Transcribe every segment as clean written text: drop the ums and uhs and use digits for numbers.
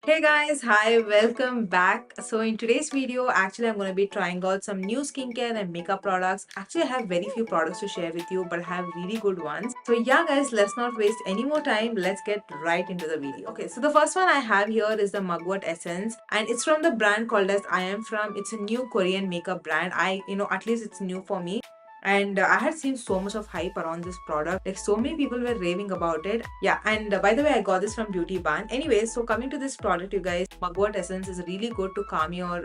Hey guys, hi, welcome back. So in today's video, actually I'm going to be trying out some new skincare and makeup products. Actually, I have very few products to share with you, but I have really good ones. So yeah guys, let's not waste any more time. Let's get right into the video. Okay, so the first one I have here is the Mugwort Essence, and it's from the brand called as I Am From. It's a new Korean makeup brand. At least it's new for me. And I had seen so much of hype around this product, like so many people were raving about it. Yeah, and by the way, I got this from Beauty Ban. Anyway, so coming to this product, you guys, Mugwort Essence is really good to calm your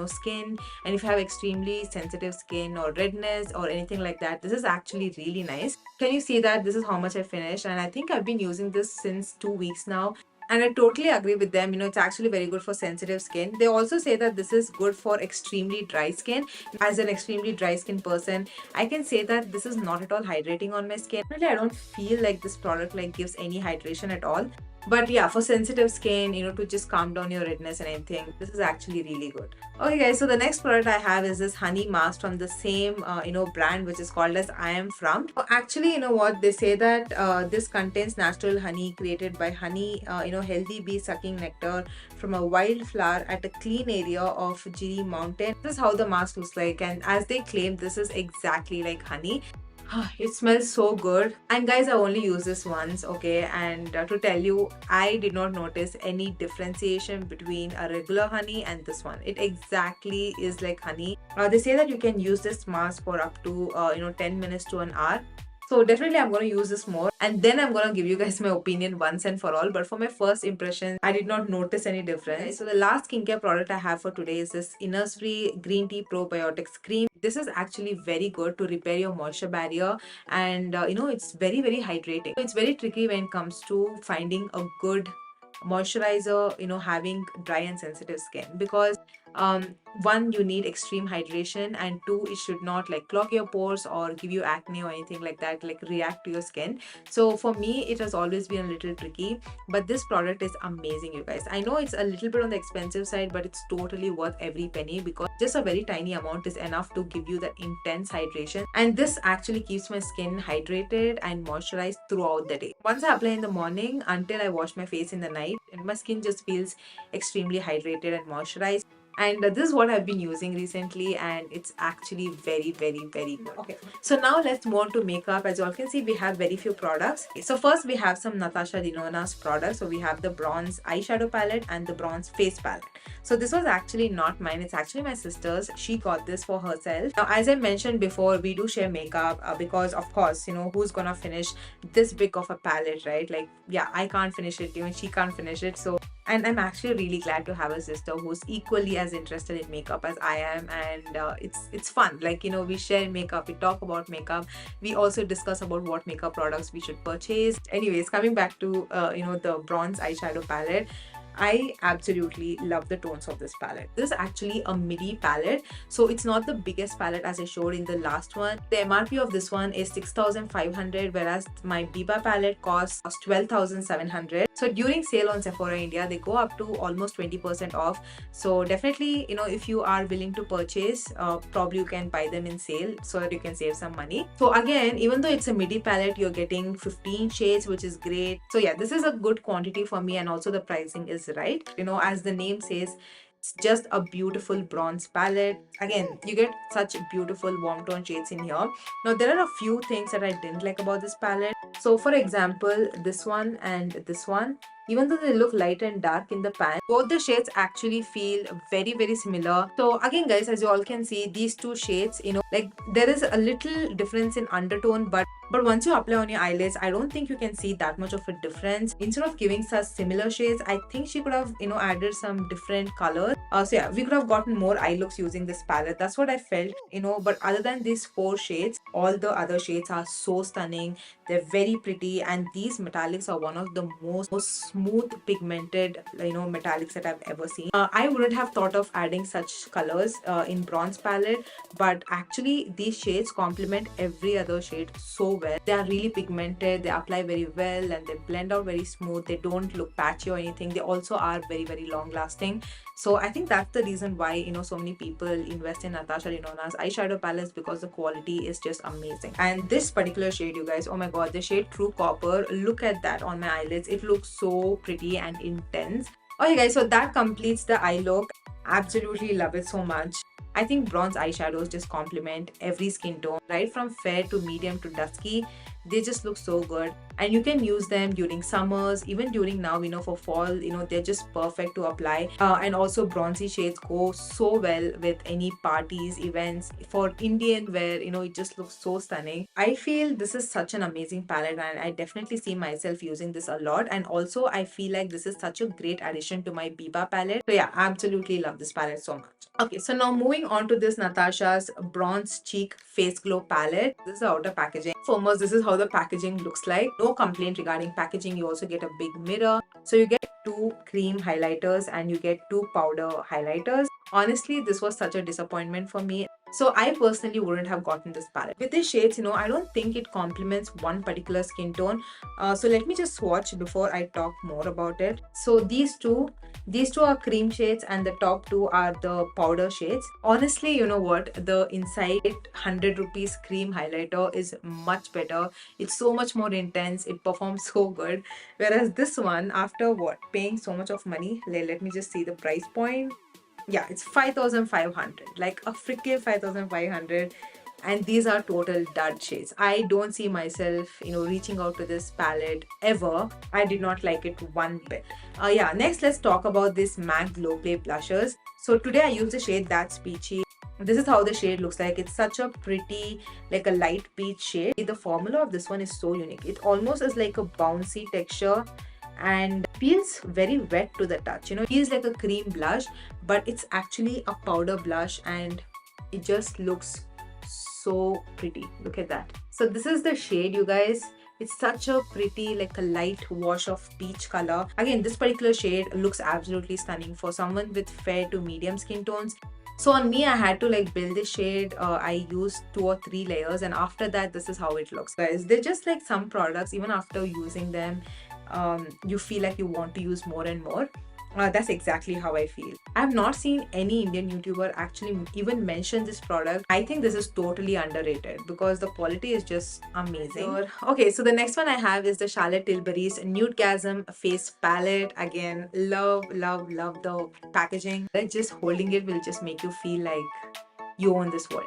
skin. And if you have extremely sensitive skin or redness or anything like that, this is actually really nice. Can you see that? This is how much I finished, and I think I've been using this since 2 weeks now. And I totally agree with them. It's actually very good for sensitive skin. They also say that this is good for extremely dry skin. As an extremely dry skin person, I can say that this is not at all hydrating on my skin. Really, I don't feel like this product gives any hydration at all. But yeah, for sensitive skin, to just calm down your redness and everything, this is actually really good. Okay guys, so the next product I have is this honey mask from the same brand, which is called as I Am From. Actually, you know what, they say that this contains natural honey created by honey, healthy bee sucking nectar from a wild flower at a clean area of Giri mountain. This is how the mask looks like, and as they claim, this is exactly like honey. It smells so good. And guys, I only use this once, okay? And to tell you, I did not notice any differentiation between a regular honey and this one. It exactly is like honey. They say that you can use this mask for up to 10 minutes to an hour. So definitely I'm going to use this more, and then I'm going to give you guys my opinion once and for all. But for my first impression, I did not notice any difference. So the last skincare product I have for today is this Innisfree Green Tea Probiotics Cream. This is actually very good to repair your moisture barrier, and it's very very hydrating. It's very tricky when it comes to finding a good moisturizer, having dry and sensitive skin, because one, you need extreme hydration, and two, it should not clog your pores or give you acne or anything like that, react to your skin. So for me, it has always been a little tricky, but this product is amazing, you guys. I know it's a little bit on the expensive side, but it's totally worth every penny, because just a very tiny amount is enough to give you that intense hydration. And this actually keeps my skin hydrated and moisturized throughout the day. Once I apply in the morning until I wash my face in the night, and my skin just feels extremely hydrated and moisturized. And this is what I've been using recently, and it's actually very very very good. Okay, so now let's move on to makeup. As you all can see, we have very few products. So first we have some Natasha Denona's products. So we have the bronze eyeshadow palette and the bronze face palette. So this was actually not mine, it's actually my sister's. She got this for herself. Now, as I mentioned before, we do share makeup because of course, who's gonna finish this big of a palette, right? Yeah, I can't finish it, even she can't finish it. So, and I'm actually really glad to have a sister who's equally as interested in makeup as I am. And it's fun, we share makeup, we talk about makeup, we also discuss about what makeup products we should purchase. Anyways, coming back to the bronze eyeshadow palette, I absolutely love the tones of this palette. This is actually a midi palette, so it's not the biggest palette as I showed in the last one. The MRP of this one is 6,500, whereas my Biba palette costs 12,700. So during sale on Sephora India, they go up to almost 20% off. So definitely, if you are willing to purchase, probably you can buy them in sale so that you can save some money. So again, even though it's a midi palette, you're getting 15 shades, which is great. So yeah, this is a good quantity for me, and also the pricing is right. As the name says, it's just a beautiful bronze palette. Again, you get such beautiful warm tone shades in here. Now, there are a few things that I didn't like about this palette. So for example, this one and this one, even though they look light and dark in the pan, both the shades actually feel very very similar. So again guys, as you all can see, these two shades, there is a little difference in undertone, but once you apply on your eyelids, I don't think you can see that much of a difference. Instead of giving such similar shades, I think she could have added some different colors. So yeah, we could have gotten more eye looks using this palette. That's what I felt. But other than these four shades, all the other shades are so stunning. They're very pretty, and these metallics are one of the most smooth pigmented metallics that I've ever seen. I wouldn't have thought of adding such colors in bronze palette, but actually these shades complement every other shade so well. They are really pigmented, they apply very well, and they blend out very smooth. They don't look patchy or anything. They also are very very long lasting. So I think that's the reason why so many people invest in Natasha Denona's eyeshadow palettes, because the quality is just amazing. And this particular shade, you guys, oh my god, the shade True Copper, look at that on my eyelids. It looks so pretty and intense. Okay guys, so that completes the eye look. Absolutely love it so much. I think bronze eyeshadows just complement every skin tone, right from fair to medium to dusky. They just look so good, and you can use them during summers, even during now, for fall. They're just perfect to apply. And also bronzy shades go so well with any parties, events. For Indian wear, it just looks so stunning. I feel this is such an amazing palette, and I definitely see myself using this a lot. And also I feel like this is such a great addition to my Biba palette. So yeah, absolutely love this palette so much. Okay, so now moving on to this Natasha's Bronze Cheek Face Glow palette. This is the outer packaging. Foremost, this is how the packaging looks like. No complaint regarding packaging. You also get a big mirror. So you get two cream highlighters and you get two powder highlighters. Honestly, this was such a disappointment for me. So I personally wouldn't have gotten this palette. With these shades, I don't think it complements one particular skin tone. So let me just swatch before I talk more about it. So these two are cream shades and the top two are the powder shades. Honestly, you know what? The inside 100 rupees cream highlighter is much better. It's so much more intense. It performs so good. Whereas this one, after paying so much of money, let me just see the price point. Yeah, it's 5,500, like a freaking 5,500. And these are total dud shades. I don't see myself reaching out to this palette ever. I did not like it one bit. Yeah, next let's talk about this MAC Glow Play blushers. So today I use the shade That's Peachy. This is how the shade looks like. It's such a pretty, like a light peach shade. The formula of this one is so unique. It almost is like a bouncy texture and feels very wet to the touch. It feels like a cream blush, but it's actually a powder blush and it just looks so pretty. Look at that. So this is the shade, you guys. It's such a pretty, like a light wash of peach color. Again, this particular shade looks absolutely stunning for someone with fair to medium skin tones. So on me, I had to build this shade. I used 2 or 3 layers, and after that, this is how it looks, guys. They're just like some products, even after using them, you feel like you want to use more and more. That's exactly how I feel. I have not seen any Indian YouTuber actually even mention this product. I think this is totally underrated because the quality is just amazing. Okay, so the next one I have is the Charlotte Tilbury's Nudegasm Face Palette. Again, love the packaging. Just holding it will just make you feel like you own this world.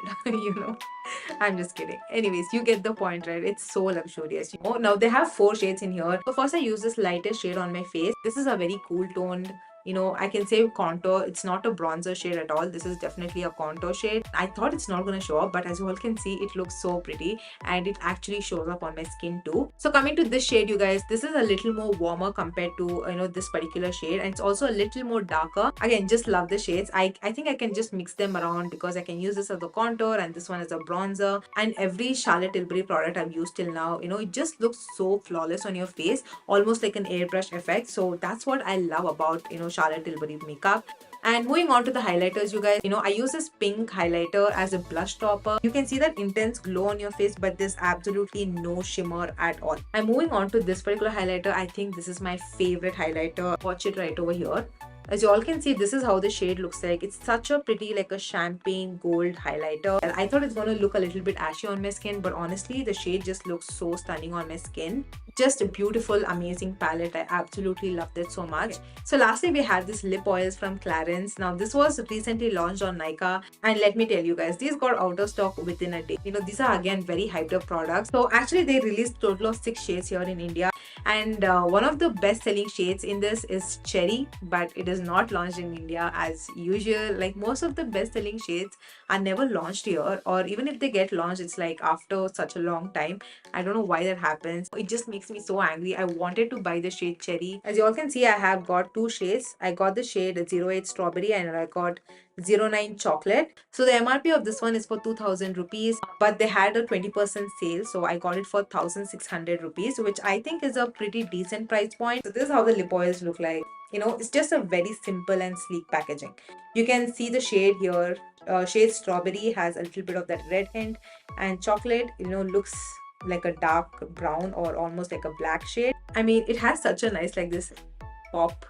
I'm just kidding. Anyways, you get the point, right? It's so luxurious. Now they have 4 shades in here. So first I use this lightest shade on my face. This is a very cool toned, I can say contour. It's not a bronzer shade at all. This is definitely a contour shade. I thought it's not going to show up, but as you all can see, it looks so pretty and it actually shows up on my skin too. So coming to this shade, you guys, this is a little more warmer compared to, this particular shade, and it's also a little more darker. Again, just love the shades. I think I can just mix them around because I can use this as a contour and this one as a bronzer. And every Charlotte Tilbury product I've used till now, it just looks so flawless on your face, almost like an airbrush effect. So that's what I love about, Charlotte Tilbury makeup. And moving on to the highlighters, you guys, I use this pink highlighter as a blush topper. You can see that intense glow on your face, but there's absolutely no shimmer at all. I'm moving on to this particular highlighter. I think this is my favorite highlighter. Watch it right over here. As you all can see, this is how the shade looks like. It's such a pretty, like a champagne gold highlighter. And I thought it's going to look a little bit ashy on my skin, but honestly, the shade just looks so stunning on my skin. Just a beautiful, amazing palette. I absolutely loved it so much. So lastly, we have this lip oils from Clarins. Now, this was recently launched on Nykaa. And let me tell you guys, these got out of stock within a day. These are again very hyped up products. So actually, they released a total of 6 shades here in India. And one of the best selling shades in this is Cherry, but it is not launched in India as usual. Like most of the best selling shades are never launched here, or even if they get launched, it's like after such a long time. I don't know why that happens. It just makes me so angry. I wanted to buy the shade Cherry. As you all can see, I have got 2 shades. I got the shade 08 Strawberry and I got 09 Chocolate. So the MRP of this one is for 2,000 rupees, but they had a 20% sale, so I got it for 1,600 rupees, which I think is a pretty decent price point. So this is how the lip oils look like. It's just a very simple and sleek packaging. You can see the shade here. Shade Strawberry has a little bit of that red hint, and Chocolate, looks like a dark brown or almost like a black shade. I mean, it has such a nice like this pop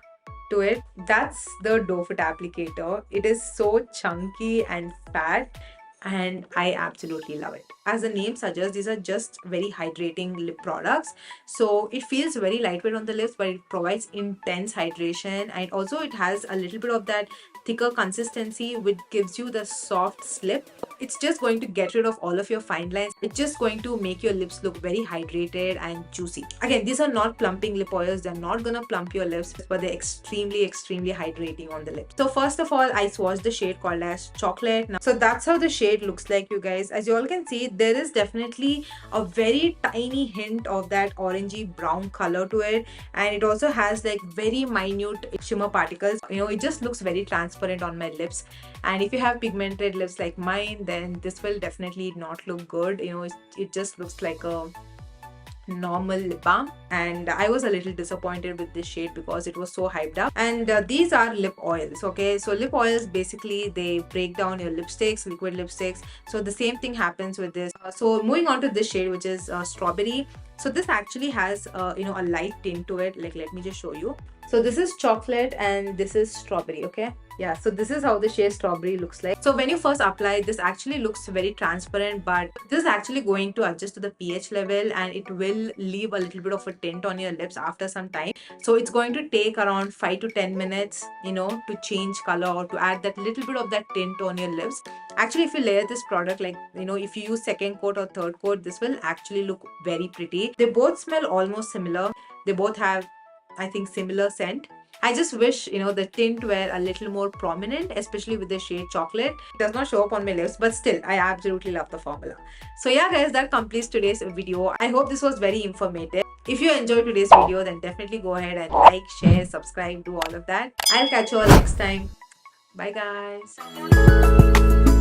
to it. That's the doe foot applicator. It is so chunky and fat. and I absolutely love it. As the name suggests, these are just very hydrating lip products. So it feels very lightweight on the lips, but it provides intense hydration, and also it has a little bit of that thicker consistency which gives you the soft slip. It's just going to get rid of all of your fine lines. It's just going to make your lips look very hydrated and juicy. Again, these are not plumping lip oils. They're not gonna plump your lips, but they're extremely hydrating on the lips. So first of all, I swatched the shade called as Chocolate. Now, so that's how the shade looks like, you guys. As you all can see, there is definitely a very tiny hint of that orangey brown color to it, and it also has like very minute shimmer particles. It just looks very transparent on my lips, and if you have pigmented lips like mine, then this will definitely not look good. It just looks like a normal lip balm, and I was a little disappointed with this shade because it was so hyped up. And these are lip oils. Okay, so lip oils, basically they break down your lipsticks, liquid lipsticks. So the same thing happens with this. So moving on to this shade, which is Strawberry. So this actually has a light tint to it. Like, let me just show you. So this is Chocolate and this is Strawberry. Okay, yeah, so this is how the shade Strawberry looks like. So when you first apply, this actually looks very transparent, but this is actually going to adjust to the pH level, and it will leave a little bit of a tint on your lips after some time. So it's going to take around 5 to 10 minutes to change color or to add that little bit of that tint on your lips. Actually, if you layer this product, like if you use second coat or third coat, this will actually look very pretty. They both smell almost similar. They both have, I think, similar scent. I just wish the tint were a little more prominent, especially with the shade Chocolate. It does not show up on my lips, but still I absolutely love the formula. So yeah guys, that completes today's video. I hope this was very informative. If you enjoyed today's video, then definitely go ahead and like, share, subscribe, do all of that. I'll catch you all next time. Bye guys.